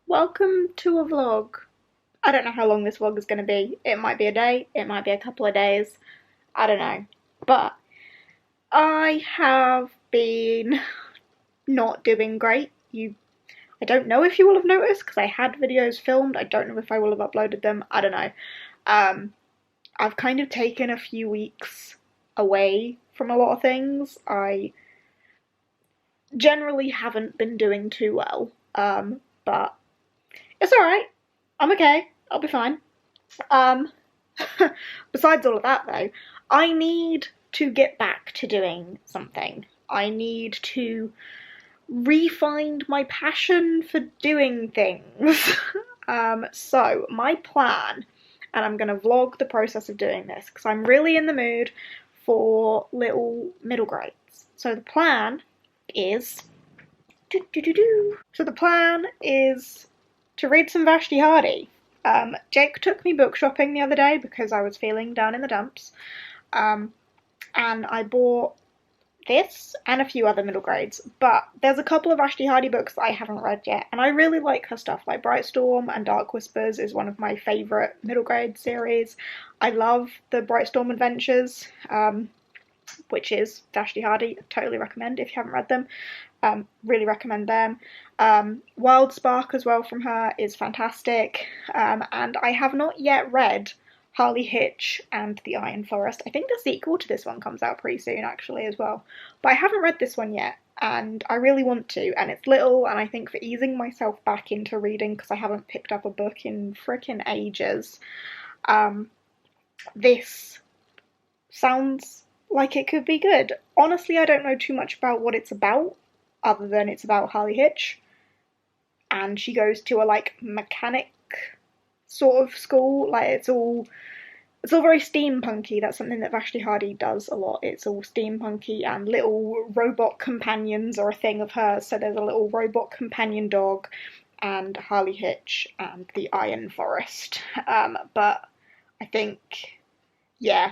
Welcome to a vlog. I don't know how long this vlog is going to be. It might be a day, it might be a couple of days, I don't know. But I have been not doing great. I don't know if you will have noticed because I had videos filmed. I don't know if I will have uploaded them. I don't know. I've kind of taken a few weeks away from a lot of things. I generally haven't been doing too well, but it's alright. I'm okay. I'll be fine. Besides all of that though, I need to get back to doing something. I need to re-find my passion for doing things. So my plan, and I'm going to vlog the process of doing this because I'm really in the mood for little middle grades. So the plan is to read some Vashti Hardy. Jake took me book shopping the other day because I was feeling down in the dumps, and I bought this and a few other middle grades, but there's a couple of Vashti Hardy books that I haven't read yet, and I really like her stuff. Like Bright Storm and Dark Whispers is one of my favourite middle grade series. I love the Bright Storm Adventures, which is Vashti Hardy. Totally recommend if you haven't read them. Really recommend them. Wild Spark as well from her is fantastic, and I have not yet read Harley, Hitch and the Iron Forest. I think the sequel to this one comes out pretty soon actually as well, but I haven't read this one yet and I really want to, and it's little, and I think for easing myself back into reading because I haven't picked up a book in frickin' ages, this sounds like it could be good. Honestly, I don't know too much about what it's about, other than it's about Harley Hitch, and she goes to a like mechanic sort of school. Like it's all very steampunky. That's something that Vashti Hardy does a lot. It's all steampunky, and little robot companions are a thing of hers. So there's a little robot companion dog, and Harley Hitch and the Iron Forest. But I think, yeah,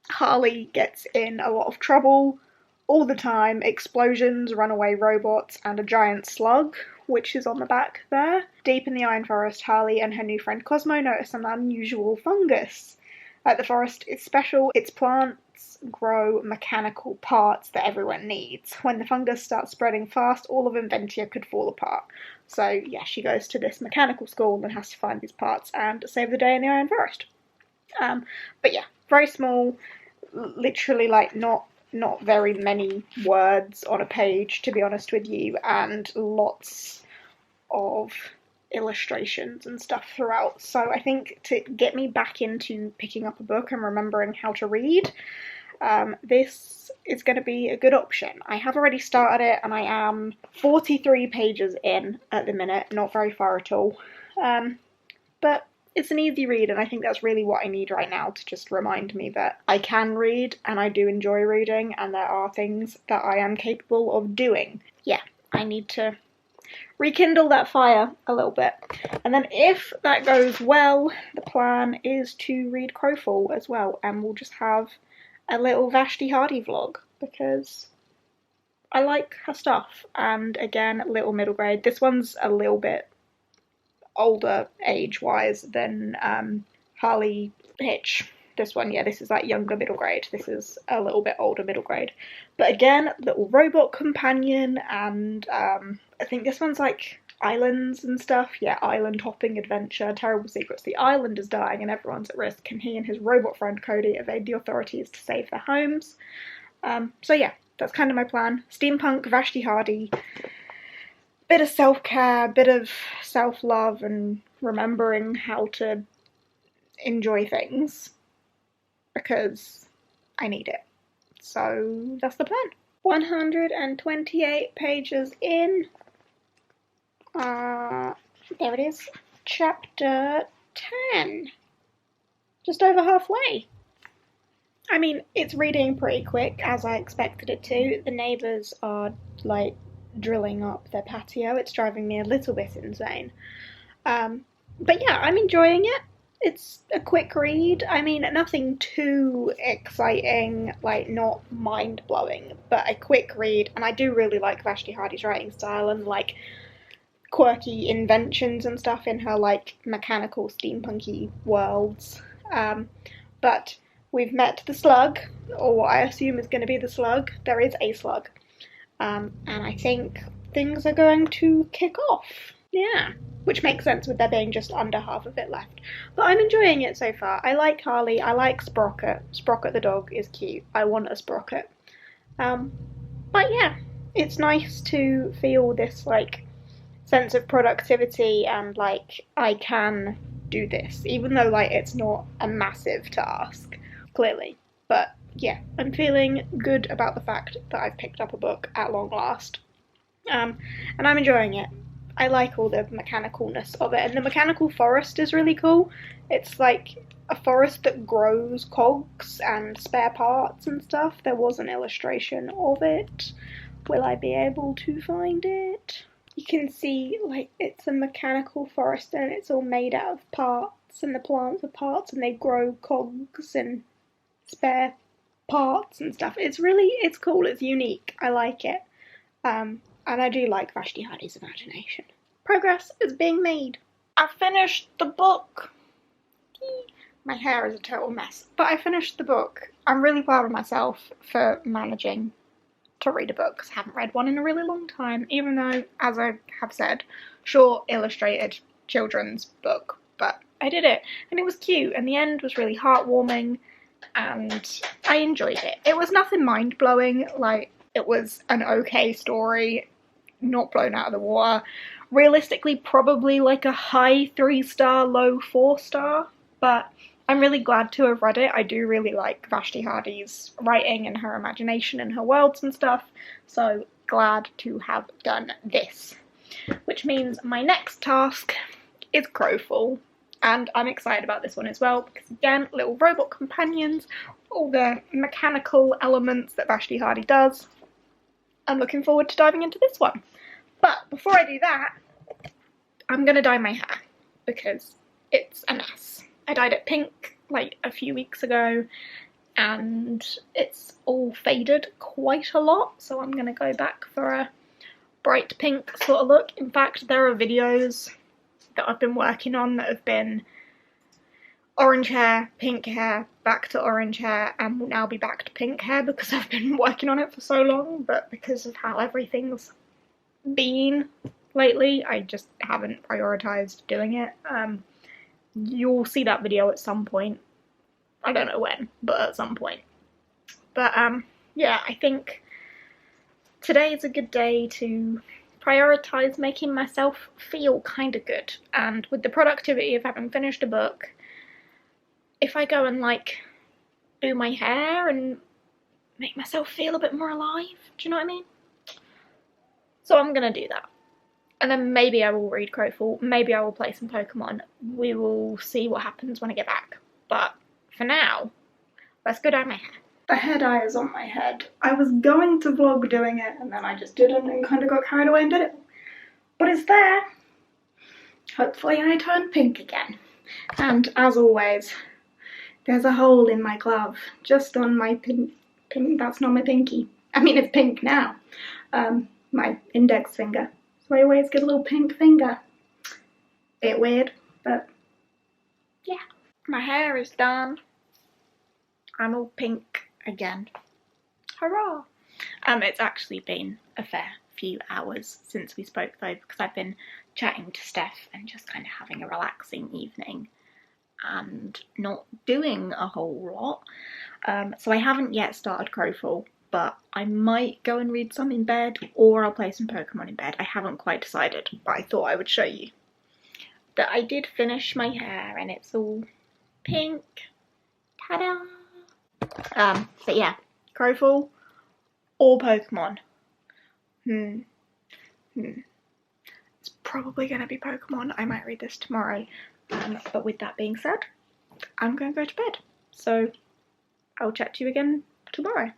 Harley gets in a lot of trouble all the time. Explosions, runaway robots, and a giant slug, which is on the back there. Deep in the Iron Forest, Harley and her new friend Cosmo notice an unusual fungus. The forest is special. Its plants grow mechanical parts that everyone needs. When the fungus starts spreading fast, all of Inventia could fall apart. So yeah, she goes to this mechanical school and has to find these parts and save the day in the Iron Forest. But yeah, very small, literally like not very many words on a page, to be honest with you, and lots of illustrations and stuff throughout. So I think to get me back into picking up a book and remembering how to read, this is going to be a good option. I have already started it and I am 43 pages in at the minute, not very far at all. But it's an easy read, and I think that's really what I need right now to just remind me that I can read and I do enjoy reading and there are things that I am capable of doing. Yeah, I need to rekindle that fire a little bit. And then if that goes well, the plan is to read Crowfall as well, and we'll just have a little Vashti Hardy vlog because I like her stuff. And again, little middle grade. This one's a little bit older age-wise than Harley Hitch. This one, yeah, this is like younger middle grade. This is a little bit older middle grade. But again, little robot companion, and I think this one's like islands and stuff. Yeah, island hopping adventure, terrible secrets. The island is dying and everyone's at risk. Can he and his robot friend Cody evade the authorities to save their homes? So yeah, that's kind of my plan. Steampunk, Vashti Hardy, bit of self-care, bit of self-love, and remembering how to enjoy things because I need it. So that's the plan. 128 pages in. There it is. Chapter 10. Just over halfway. I mean, it's reading pretty quick, as I expected it to. The neighbours are, like, drilling up their patio. It's driving me a little bit insane. But yeah, I'm enjoying it. It's a quick read. I mean, nothing too exciting, like not mind-blowing, but a quick read. And I do really like Vashti Hardy's writing style, and like quirky inventions and stuff in her like mechanical steampunky worlds. But we've met the slug, or what I assume is going to be the slug. There is a slug. And I think things are going to kick off. Yeah. Which makes sense with there being just under half of it left. But I'm enjoying it so far. I like Harley. I like Sprocket. Sprocket the dog is cute. I want a Sprocket. But yeah, it's nice to feel this like sense of productivity and like I can do this, even though like it's not a massive task, clearly. But yeah, I'm feeling good about the fact that I've picked up a book at long last. And I'm enjoying it. I like all the mechanicalness of it, and the mechanical forest is really cool. It's like a forest that grows cogs and spare parts and stuff. There was an illustration of it. Will I be able to find it? You can see like it's a mechanical forest and it's all made out of parts, and the plants are parts and they grow cogs and spare parts and stuff. It's cool, it's unique. I like it. And I do like Vashti Hardy's imagination. Progress is being made. I finished the book. My hair is a total mess, but I finished the book. I'm really proud of myself for managing to read a book, because I haven't read one in a really long time, even though, as I have said, short, illustrated children's book, but I did it, and it was cute, and the end was really heartwarming, and I enjoyed it. It was nothing mind-blowing, like, it was an okay story, not blown out of the water. Realistically, probably like a high 3-star, low 4-star, but I'm really glad to have read it. I do really like Vashti Hardy's writing and her imagination and her worlds and stuff, so glad to have done this. Which means my next task is Crowfall, and I'm excited about this one as well, because again, little robot companions, all the mechanical elements that Vashti Hardy does. I'm looking forward to diving into this one. But before I do that, I'm going to dye my hair, because it's a mess. I dyed it pink like a few weeks ago, and it's all faded quite a lot, so I'm going to go back for a bright pink sort of look. In fact, there are videos that I've been working on that have been orange hair, pink hair, back to orange hair, and will now be back to pink hair because I've been working on it for so long, but because of how everything's been lately, I just haven't prioritised doing it. You'll see that video at some point. I don't know when, but at some point. But yeah, I think today is a good day to prioritise making myself feel kind of good, and with the productivity of having finished a book, if I go and like do my hair and make myself feel a bit more alive, do you know what I mean? So I'm gonna do that. And then maybe I will read Crowfall, maybe I will play some Pokemon. We will see what happens when I get back. But for now, let's go dye my hair. The hair dye is on my head. I was going to vlog doing it, and then I just didn't and kind of got carried away and did it. But it's there. Hopefully I turn pink again. And as always, there's a hole in my glove, just on my pink, that's not my pinky. I mean, it's pink now. My index finger. So I always get a little pink finger. Bit weird, but yeah. My hair is done. I'm all pink again. Hurrah! It's actually been a fair few hours since we spoke though, because I've been chatting to Steph and just kind of having a relaxing evening and not doing a whole lot. So I haven't yet started Crowfall, but I might go and read some in bed, or I'll play some Pokemon in bed. I haven't quite decided, but I thought I would show you that I did finish my hair and it's all pink. Ta-da! But yeah, Crowfall or Pokemon. It's probably going to be Pokemon. I might read this tomorrow. But with that being said, I'm going to go to bed. So I'll chat to you again tomorrow.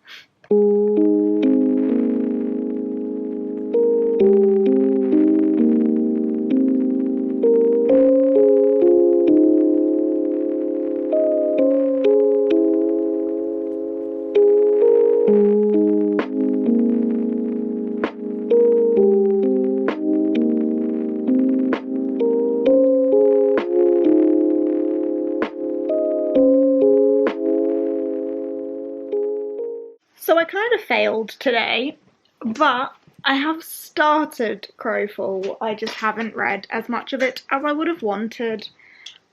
failed today, but I have started Crowfall. I just haven't read as much of it as I would have wanted.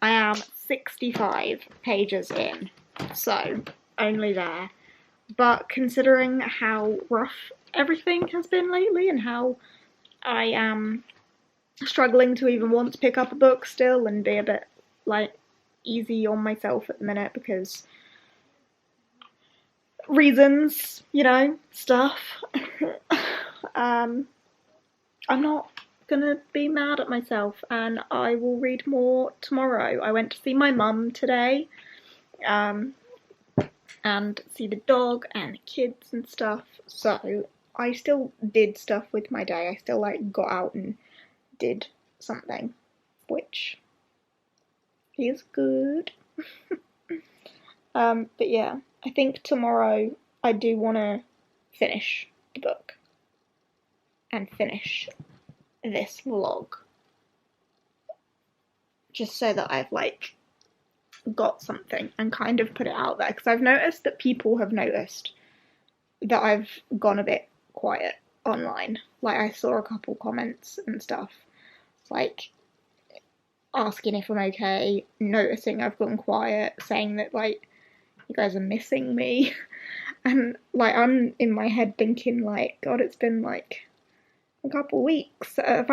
I am 65 pages in, so only there. But considering how rough everything has been lately and how I am struggling to even want to pick up a book still and be a bit, like, easy on myself at the minute because reasons, you know, stuff. I'm not gonna be mad at myself, and I will read more tomorrow. I went to see my mum today, and see the dog and the kids and stuff, so I still did stuff with my day. I still, like, got out and did something, which is good. But yeah, I think tomorrow I do want to finish the book and finish this vlog, just so that I've, like, got something and kind of put it out there, because I've noticed that people have noticed that I've gone a bit quiet online. Like, I saw a couple comments and stuff, like, asking if I'm okay, noticing I've gone quiet, saying that, like, you guys are missing me. And, like, I'm in my head thinking, like, God, it's been, like, a couple weeks. Has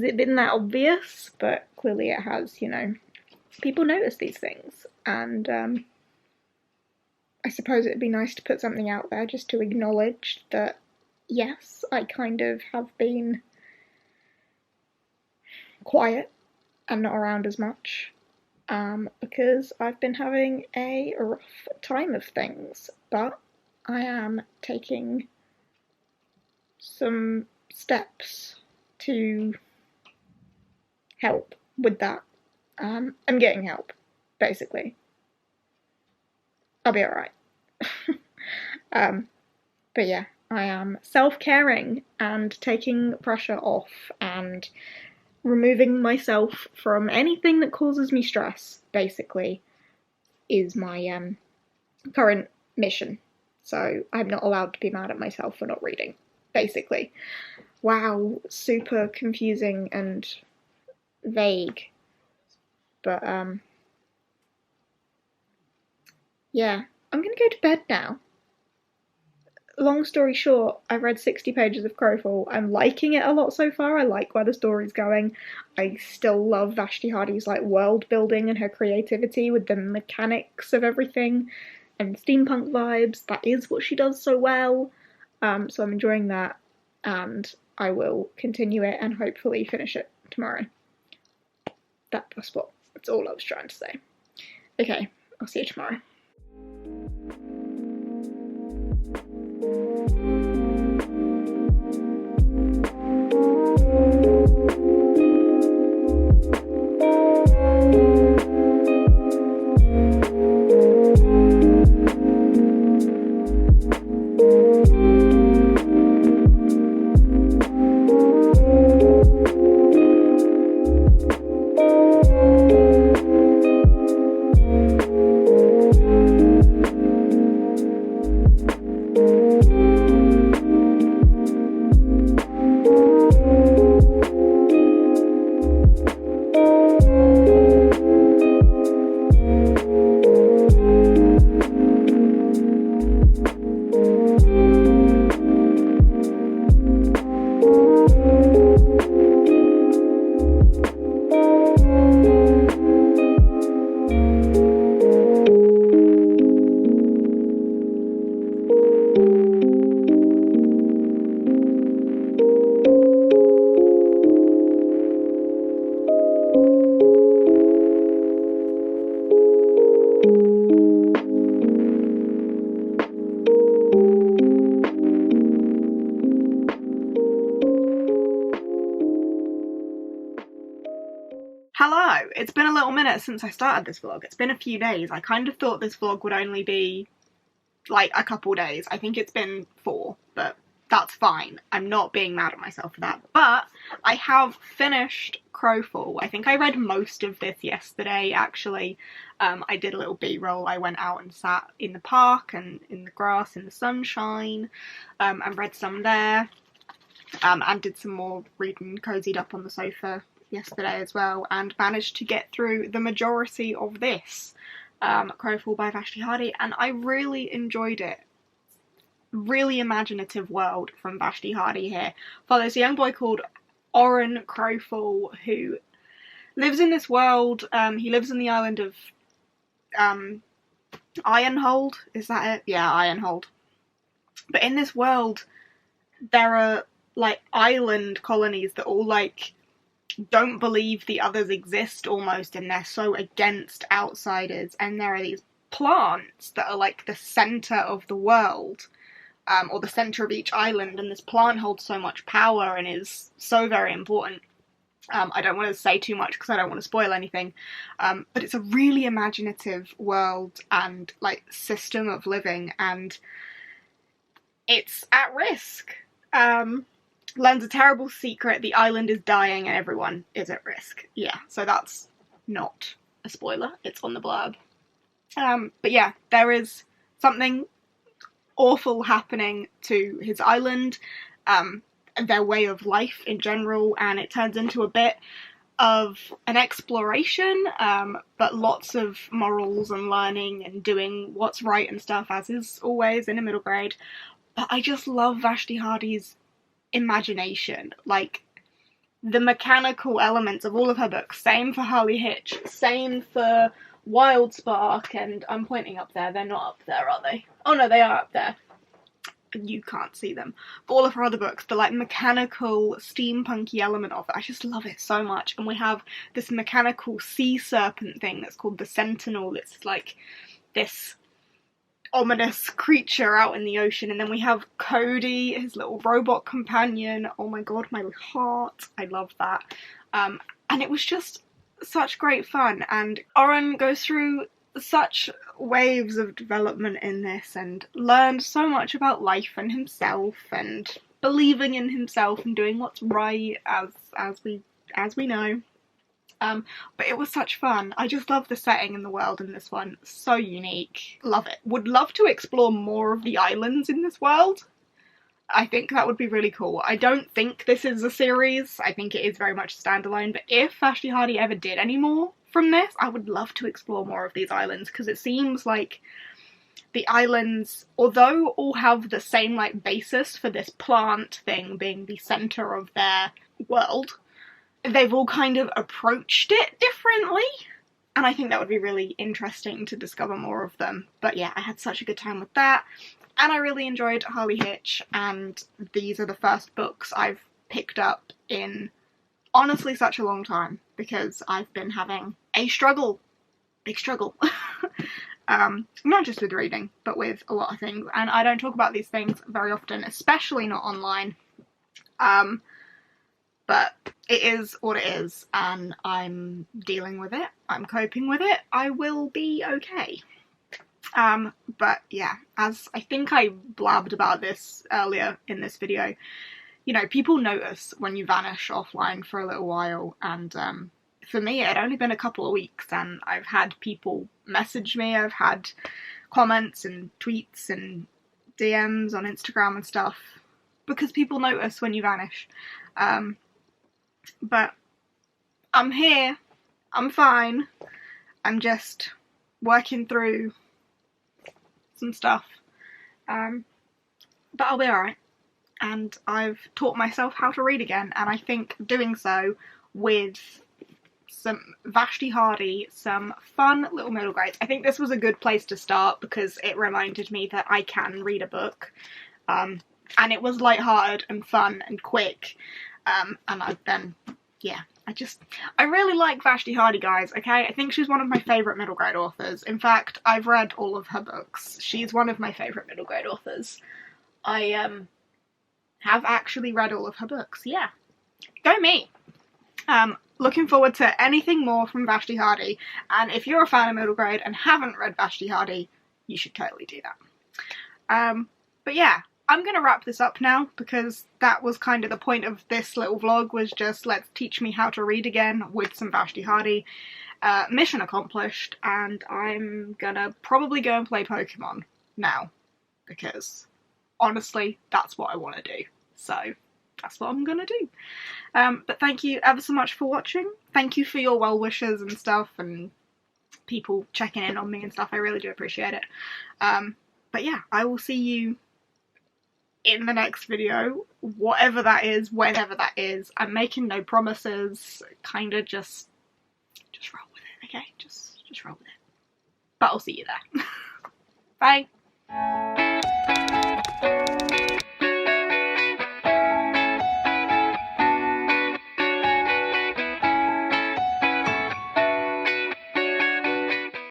it been that obvious? But clearly it has, you know. People notice these things. And, I suppose it'd be nice to put something out there just to acknowledge that, yes, I kind of have been quiet and not around as much. Because I've been having a rough time of things, but I am taking some steps to help with that. I'm getting help, basically. I'll be alright. But yeah, I am self-caring and taking pressure off and removing myself from anything that causes me stress, basically, is my current mission. So I'm not allowed to be mad at myself for not reading, basically. Wow, super confusing and vague. But, yeah, I'm gonna go to bed now. Long story short, I've read 60 pages of Crowfall. I'm liking it a lot so far. I like where the story's going. I still love Vashti Hardy's, like, world building and her creativity with the mechanics of everything and steampunk vibes. That is what she does so well. So I'm enjoying that, and I will continue it and hopefully finish it tomorrow. That's all I was trying to say. Okay, I'll see you tomorrow. Hello! It's been a little minute since I started this vlog. It's been a few days. I kind of thought this vlog would only be, like, a couple days. I think it's been 4, but that's fine. I'm not being mad at myself for that. But I have finished Crowfall. I think I read most of this yesterday, actually. I did a little B-roll. I went out and sat in the park and in the grass in the sunshine, and read some there, and did some more reading, cozied up on the sofa yesterday as well, and managed to get through the majority of this, Crowfall by Vashti Hardy, and I really enjoyed it. Really imaginative world from Vashti Hardy here. Follows a young boy called Orrin Crowfall, who lives in this world. He lives in the island of Ironhold. Is that it? Yeah, Ironhold. But in this world, there are like island colonies that all like don't believe the others exist almost, and they're so against outsiders. And there are these plants that are like the center of the world. Or the centre of each island, and this plant holds so much power and is so very important. I don't want to say too much because I don't want to spoil anything, but it's a really imaginative world and like system of living, and it's at risk. Learns a terrible secret: the island is dying and everyone is at risk. Yeah, so that's not a spoiler, it's on the blurb. But yeah, there is something awful happening to his island, their way of life in general, and it turns into a bit of an exploration, but lots of morals and learning and doing what's right and stuff, as is always in a middle grade. But I just love Vashti Hardy's imagination, like the mechanical elements of all of her books. Same for Harley Hitch, same for Wild Spark, and I'm pointing up there, they're not up there, are they? Oh no, they are up there. You can't see them. But all of her other books, the like mechanical, steampunky element of it, I just love it so much. And we have this mechanical sea serpent thing that's called the Sentinel. It's like this ominous creature out in the ocean. And then we have Cody, his little robot companion. Oh my god, my heart. I love that. And it was just such great fun, and Orrin goes through such waves of development in this and learned so much about life and himself and believing in himself and doing what's right, as we know. But it was such fun. I just love the setting and the world in this one. So unique. Love it. Would love to explore more of the islands in this world. I think that would be really cool. I don't think this is a series. I think it is very much standalone. But if Vashti Hardy ever did any more from this, I would love to explore more of these islands, because it seems like the islands, although all have the same like basis for this plant thing being the centre of their world, they've all kind of approached it differently. And I think that would be really interesting to discover more of them. But yeah, I had such a good time with that. And I really enjoyed Harley Hitch, and these are the first books I've picked up in honestly such a long time, because I've been having a struggle, big struggle, not just with reading, but with a lot of things, and I don't talk about these things very often, especially not online, but it is what it is, and I'm dealing with it, I'm coping with it, I will be okay. But yeah, as I think I blabbed about this earlier in this video, you know, people notice when you vanish offline for a little while, and for me it had only been a couple of weeks, and I've had people message me, I've had comments and tweets and DMs on Instagram and stuff, because people notice when you vanish. But I'm here, I'm fine, I'm just working through some stuff, but I'll be alright, and I've taught myself how to read again, and I think doing so with some Vashti Hardy, some fun little middle grades, I think this was a good place to start, because it reminded me that I can read a book, and it was lighthearted and fun and quick, and I really like Vashti Hardy, guys, okay? I think she's one of my favourite middle grade authors. In fact, I've read all of her books. She's one of my favourite middle grade authors. I have actually read all of her books, yeah. Go me! Looking forward to anything more from Vashti Hardy, and if you're a fan of middle grade and haven't read Vashti Hardy, you should totally do that. But yeah, I'm going to wrap this up now, because that was kind of the point of this little vlog, was just let's teach me how to read again with some Vashti Hardy. Mission accomplished, and I'm gonna probably go and play Pokemon now, because honestly that's what I want to do, so that's what I'm gonna do. But thank you ever so much for watching. Thank you for your well wishes and stuff, and people checking in on me and stuff. I really do appreciate it. But yeah, I will see you in the next video, whatever that is, whenever that is. I'm making no promises, kind of just roll with it, okay? Just roll with it. But I'll see you there. Bye!